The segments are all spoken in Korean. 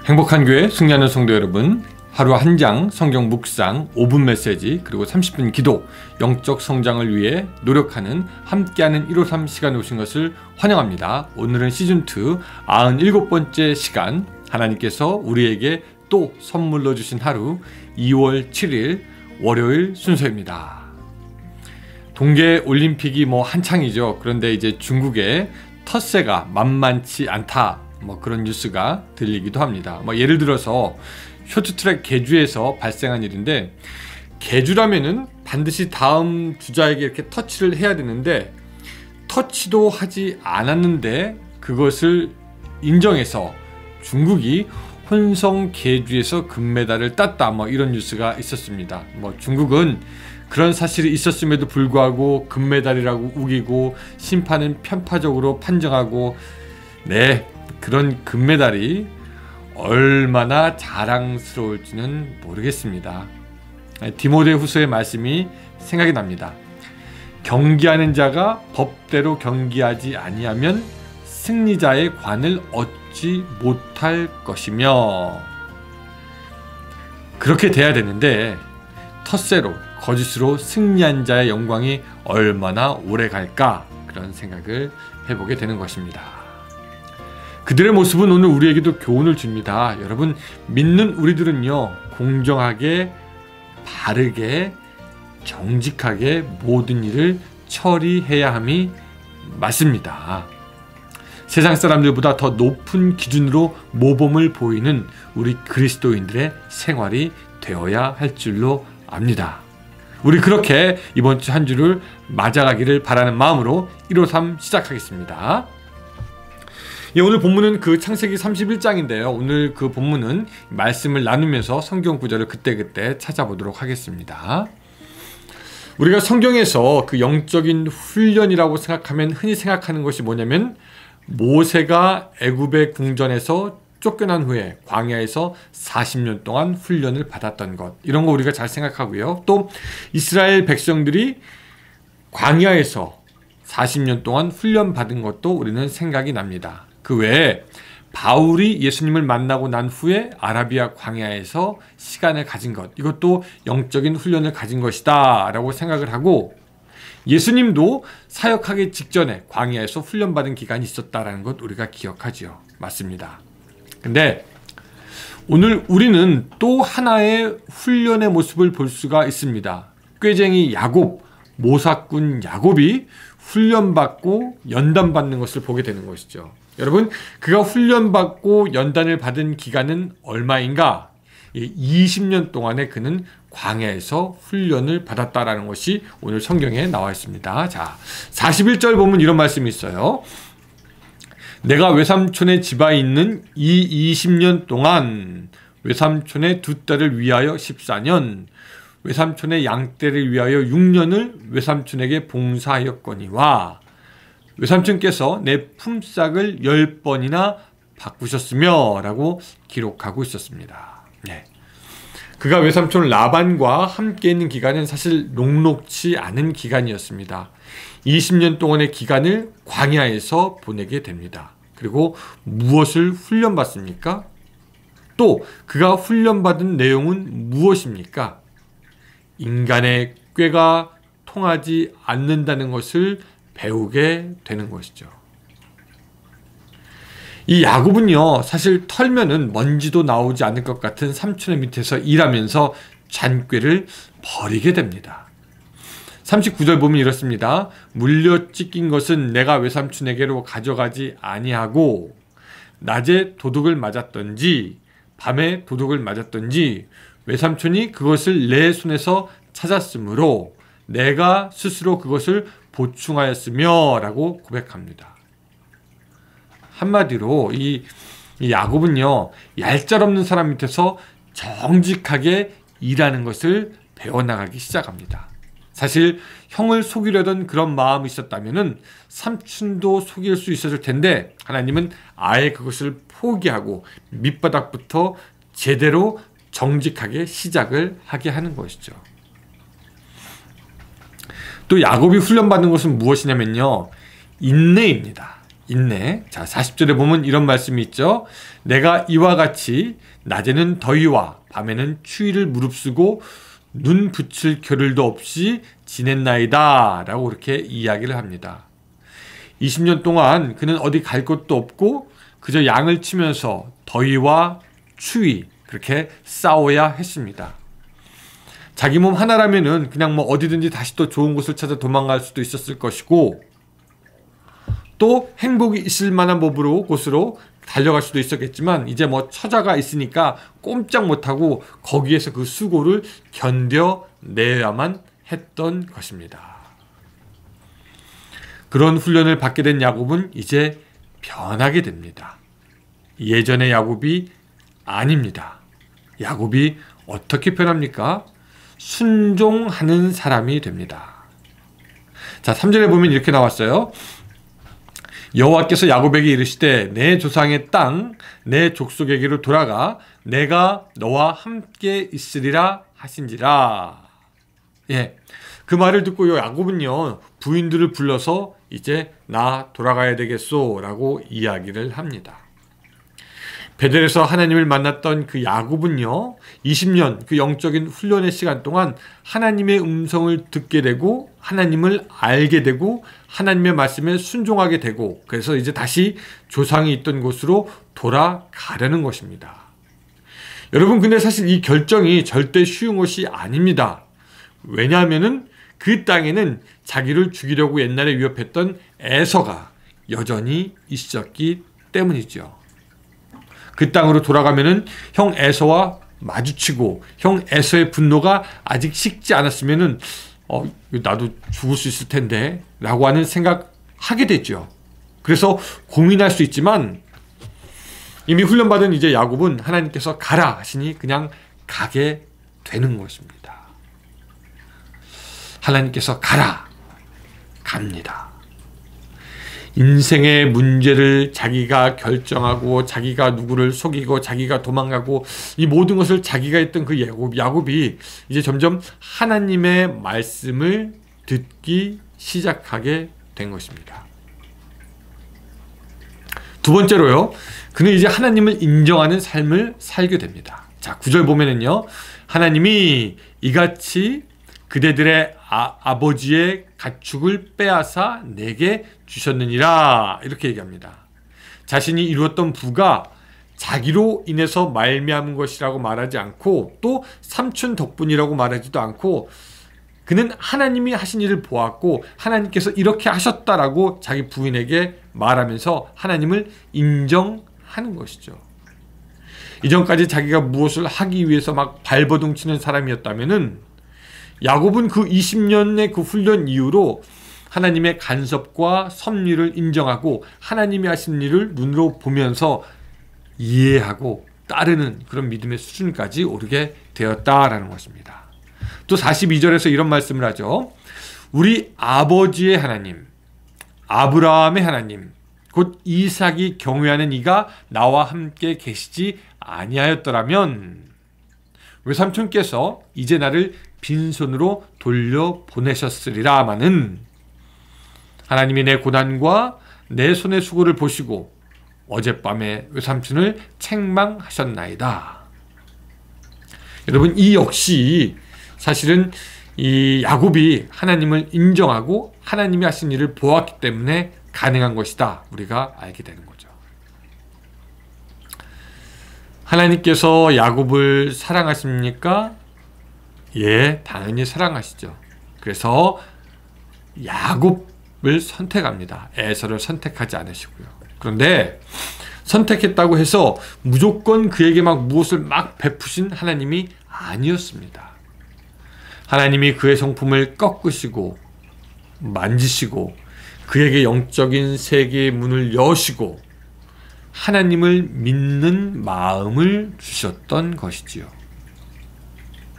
행복한 교회 승리하는 성도 여러분, 하루 한 장 성경 묵상 5분 메시지 그리고 30분 기도, 영적 성장을 위해 노력하는 함께하는 153 시간에 오신 것을 환영합니다. 오늘은 시즌2 97번째 시간, 하나님께서 우리에게 또 선물로 주신 하루 2월 7일 월요일 순서입니다. 동계올림픽이 한창이죠. 그런데 이제 중국의 텃세가 만만치 않다, 그런 뉴스가 들리기도 합니다. 예를 들어서 쇼트트랙 계주에서 발생한 일인데, 계주라면은 반드시 다음 주자에게 이렇게 터치를 해야 되는데 터치도 하지 않았는데 그것을 인정해서 중국이 혼성 계주에서 금메달을 땄다, 이런 뉴스가 있었습니다. 중국은 그런 사실이 있었음에도 불구하고 금메달이라고 우기고 심판은 편파적으로 판정하고, 그런 금메달이 얼마나 자랑스러울지는 모르겠습니다. 디모데후서의 말씀이 생각이 납니다. 경기하는 자가 법대로 경기하지 아니하면 승리자의 관을 얻지 못할 것이며, 그렇게 돼야 되는데 텃세로 거짓으로 승리한 자의 영광이 얼마나 오래 갈까, 그런 생각을 해보게 되는 것입니다. 그들의 모습은 오늘 우리에게도 교훈을 줍니다. 여러분, 믿는 우리들은요, 공정하게, 바르게, 정직하게 모든 일을 처리해야 함이 맞습니다. 세상 사람들보다 더 높은 기준으로 모범을 보이는 우리 그리스도인들의 생활이 되어야 할 줄로 압니다. 우리 그렇게 이번 주 한 주를 맞아가기를 바라는 마음으로 153 시작하겠습니다. 오늘 본문은 그 창세기 31장인데요. 오늘 그 본문은 말씀을 나누면서 성경 구절을 그때그때 찾아보도록 하겠습니다. 우리가 성경에서 그 영적인 훈련이라고 생각하면 흔히 생각하는 것이 뭐냐면, 모세가 애굽의 궁전에서 쫓겨난 후에 광야에서 40년 동안 훈련을 받았던 것, 이런 거 우리가 잘 생각하고요. 또 이스라엘 백성들이 광야에서 40년 동안 훈련 받은 것도 우리는 생각이 납니다. 그 외에 바울이 예수님을 만나고 난 후에 아라비아 광야에서 시간을 가진 것, 이것도 영적인 훈련을 가진 것이다 라고 생각을 하고, 예수님도 사역하기 직전에 광야에서 훈련받은 기간이 있었다라는 것 우리가 기억하지요. 맞습니다. 근데 오늘 우리는 또 하나의 훈련의 모습을 볼 수가 있습니다. 꾀쟁이 야곱, 모사꾼 야곱이 훈련받고 연단받는 것을 보게 되는 것이죠. 여러분, 그가 훈련받고 연단을 받은 기간은 얼마인가? 20년 동안에 그는 광야에서 훈련을 받았다라는 것이 오늘 성경에 나와 있습니다. 자, 41절 보면 이런 말씀이 있어요. 내가 외삼촌의 집에 있는 이 20년 동안 외삼촌의 두 딸을 위하여 14년, 외삼촌의 양떼를 위하여 6년을 외삼촌에게 봉사하였거니와, 외삼촌께서 내 품삯을 10번이나 바꾸셨으며 라고 기록하고 있었습니다. 그가 외삼촌 라반과 함께 있는 기간은 사실 녹록치 않은 기간이었습니다. 20년 동안의 기간을 광야에서 보내게 됩니다. 그리고 무엇을 훈련받습니까? 또 그가 훈련받은 내용은 무엇입니까? 인간의 꾀가 통하지 않는다는 것을 배우게 되는 것이죠. 이 야곱은요, 사실 털면은 먼지도 나오지 않을 것 같은 삼촌의 밑에서 일하면서 잔꾀를 버리게 됩니다. 39절 보면 이렇습니다. 물려 찢긴 것은 내가 외삼촌에게로 가져가지 아니하고, 낮에 도둑을 맞았던지 밤에 도둑을 맞았던지 외삼촌이 그것을 내 손에서 찾았으므로 내가 스스로 그것을 보충하였으며 라고 고백합니다. 한마디로 이 야곱은요, 얄짤없는 사람 밑에서 정직하게 일하는 것을 배워나가기 시작합니다. 사실 형을 속이려던 그런 마음이 있었다면 삼촌도 속일 수 있었을 텐데, 하나님은 아예 그것을 포기하고 밑바닥부터 제대로 정직하게 시작을 하게 하는 것이죠. 또 야곱이 훈련받는 것은 무엇이냐면요, 인내입니다. 있네. 자, 40절에 보면 이런 말씀이 있죠. 내가 이와 같이 낮에는 더위와 밤에는 추위를 무릅쓰고 눈 붙일 겨를도 없이 지냈나이다 라고 이렇게 이야기를 합니다. 20년 동안 그는 어디 갈 곳도 없고 그저 양을 치면서 더위와 추위 그렇게 싸워야 했습니다. 자기 몸 하나라면은 그냥 뭐 어디든지 다시 또 좋은 곳을 찾아 도망갈 수도 있었을 것이고 또 행복이 있을 만한 곳으로 달려갈 수도 있었겠지만 이제 뭐 처자가 있으니까 꼼짝 못하고 거기에서 그 수고를 견뎌내야만 했던 것입니다. 그런 훈련을 받게 된 야곱은 이제 변하게 됩니다. 예전의 야곱이 아닙니다. 야곱이 어떻게 변합니까? 순종하는 사람이 됩니다. 자, 3절에 보면 이렇게 나왔어요. 여호와께서 야곱에게 이르시되 내 조상의 땅 내 족속에게로 돌아가 내가 너와 함께 있으리라 하신지라. 예, 그 말을 듣고 야곱은요 부인들을 불러서 이제 나 돌아가야 되겠소 라고 이야기를 합니다. 베델에서 하나님을 만났던 그 야곱은요 20년 그 영적인 훈련의 시간 동안 하나님의 음성을 듣게 되고 하나님을 알게 되고 하나님의 말씀에 순종하게 되고 그래서 이제 다시 조상이 있던 곳으로 돌아가려는 것입니다. 여러분 근데 사실 이 결정이 절대 쉬운 것이 아닙니다. 왜냐하면은 그 땅에는 자기를 죽이려고 옛날에 위협했던 에서가 여전히 있었기 때문이죠. 그 땅으로 돌아가면은 형 에서와 마주치고 형 에서의 분노가 아직 식지 않았으면은 나도 죽을 수 있을 텐데 라고 하는 생각하게 됐죠. 그래서 고민할 수 있지만 이미 훈련받은 이제 야곱은 하나님께서 가라 하시니 그냥 가게 되는 것입니다. 하나님께서 가라 갑니다. 인생의 문제를 자기가 결정하고 자기가 누구를 속이고 자기가 도망가고 이 모든 것을 자기가 했던 그 야곱이 이제 점점 하나님의 말씀을 듣기 시작하게 된 것입니다. 두 번째로요. 그는 이제 하나님을 인정하는 삶을 살게 됩니다. 자, 9절 보면은요. 하나님이 이같이 그대들의 아버지의 가축을 빼앗아 내게 주셨느니라 이렇게 얘기합니다. 자신이 이루었던 부가 자기로 인해서 말미암은 것이라고 말하지 않고 또 삼촌 덕분이라고 말하지도 않고 그는 하나님이 하신 일을 보았고 하나님께서 이렇게 하셨다라고 자기 부인에게 말하면서 하나님을 인정하는 것이죠. 이전까지 자기가 무엇을 하기 위해서 막 발버둥 치는 사람이었다면은 야곱은 그 20년의 그 훈련 이후로 하나님의 간섭과 섭리를 인정하고 하나님이 하신 일을 눈으로 보면서 이해하고 따르는 그런 믿음의 수준까지 오르게 되었다라는 것입니다. 또 42절에서 이런 말씀을 하죠. 우리 아버지의 하나님, 아브라함의 하나님, 곧 이삭이 경외하는 이가 나와 함께 계시지 아니하였더라면 외삼촌께서 이제 나를 빈손으로 돌려보내셨으리라마는 하나님이 내 고난과 내 손의 수고를 보시고 어젯밤에 외삼촌을 책망하셨나이다. 여러분 이 역시 사실은 이 야곱이 하나님을 인정하고 하나님이 하신 일을 보았기 때문에 가능한 것이다. 우리가 알게 되는 거죠. 하나님께서 야곱을 사랑하십니까? 예, 당연히 사랑하시죠. 그래서 야곱을 선택합니다. 에서를 선택하지 않으시고요. 그런데 선택했다고 해서 무조건 그에게 막 무엇을 막 베푸신 하나님이 아니었습니다. 하나님이 그의 성품을 꺾으시고 만지시고 그에게 영적인 세계의 문을 여시고 하나님을 믿는 마음을 주셨던 것이지요.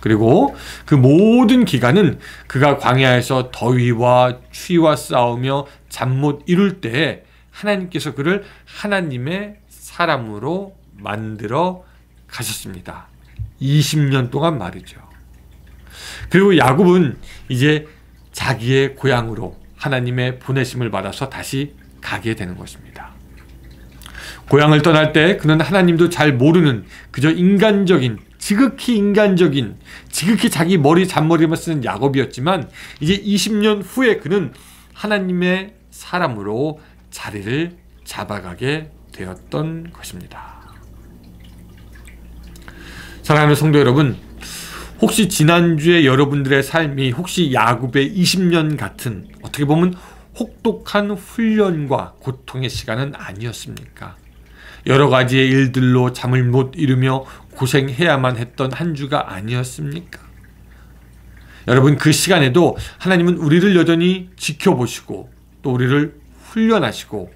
그리고 그 모든 기간은 그가 광야에서 더위와 추위와 싸우며 잠 못 이룰 때에 하나님께서 그를 하나님의 사람으로 만들어 가셨습니다. 20년 동안 말이죠. 그리고 야곱은 이제 자기의 고향으로 하나님의 보내심을 받아서 다시 가게 되는 것입니다. 고향을 떠날 때 그는 하나님도 잘 모르는 그저 지극히 자기 잔머리만 쓰는 야곱이었지만 이제 20년 후에 그는 하나님의 사람으로 자리를 잡아가게 되었던 것입니다. 사랑하는 성도 여러분, 혹시 지난주에 여러분들의 삶이 혹시 야곱의 20년 같은 어떻게 보면 혹독한 훈련과 고통의 시간은 아니었습니까? 여러 가지의 일들로 잠을 못 이루며 고생해야만 했던 한 주가 아니었습니까? 여러분, 그 시간에도 하나님은 우리를 여전히 지켜보시고 또 우리를 훈련하시고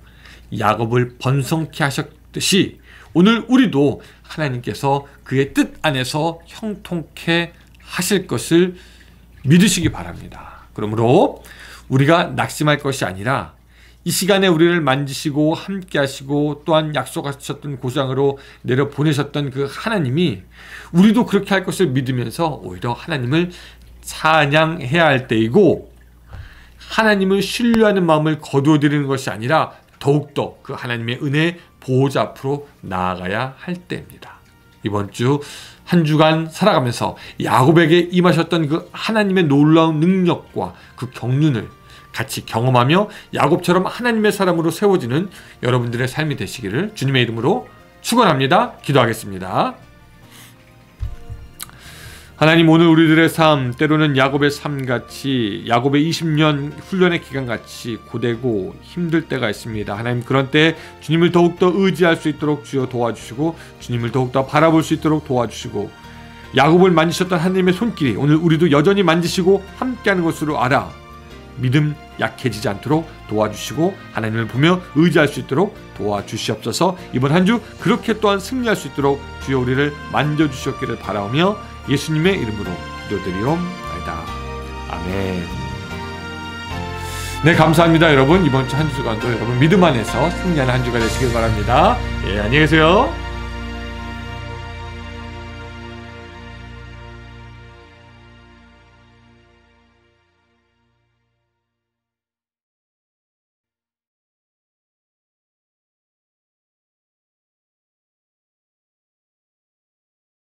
야곱을 번성케 하셨듯이 오늘 우리도 하나님께서 그의 뜻 안에서 형통케 하실 것을 믿으시기 바랍니다. 그러므로 우리가 낙심할 것이 아니라 이 시간에 우리를 만지시고 함께 하시고 또한 약속하셨던 고장으로 내려보내셨던 그 하나님이 우리도 그렇게 할 것을 믿으면서 오히려 하나님을 찬양해야 할 때이고, 하나님을 신뢰하는 마음을 거두어드리는 것이 아니라 더욱더 그 하나님의 은혜 보호자 앞으로 나아가야 할 때입니다. 이번 주 한 주간 살아가면서 야곱에게 임하셨던 그 하나님의 놀라운 능력과 그 경륜을 같이 경험하며 야곱처럼 하나님의 사람으로 세워지는 여러분들의 삶이 되시기를 주님의 이름으로 축원합니다. 기도하겠습니다. 하나님, 오늘 우리들의 삶, 때로는 야곱의 삶같이, 야곱의 20년 훈련의 기간같이 고되고 힘들 때가 있습니다. 하나님, 그런 때에 주님을 더욱더 의지할 수 있도록 주여 도와주시고 주님을 더욱더 바라볼 수 있도록 도와주시고, 야곱을 만지셨던 하나님의 손길이 오늘 우리도 여전히 만지시고 함께하는 것으로 알아 믿음 약해지지 않도록 도와주시고 하나님을 보며 의지할 수 있도록 도와주시옵소서. 이번 한 주 그렇게 또한 승리할 수 있도록 주여 우리를 만져주셨기를 바라오며 예수님의 이름으로 기도드리옵나이다. 아멘. 네, 감사합니다. 여러분, 이번 주 한 주간도 여러분 믿음 안에서 승리하는 한 주가 되시길 바랍니다. 예, 안녕히 계세요.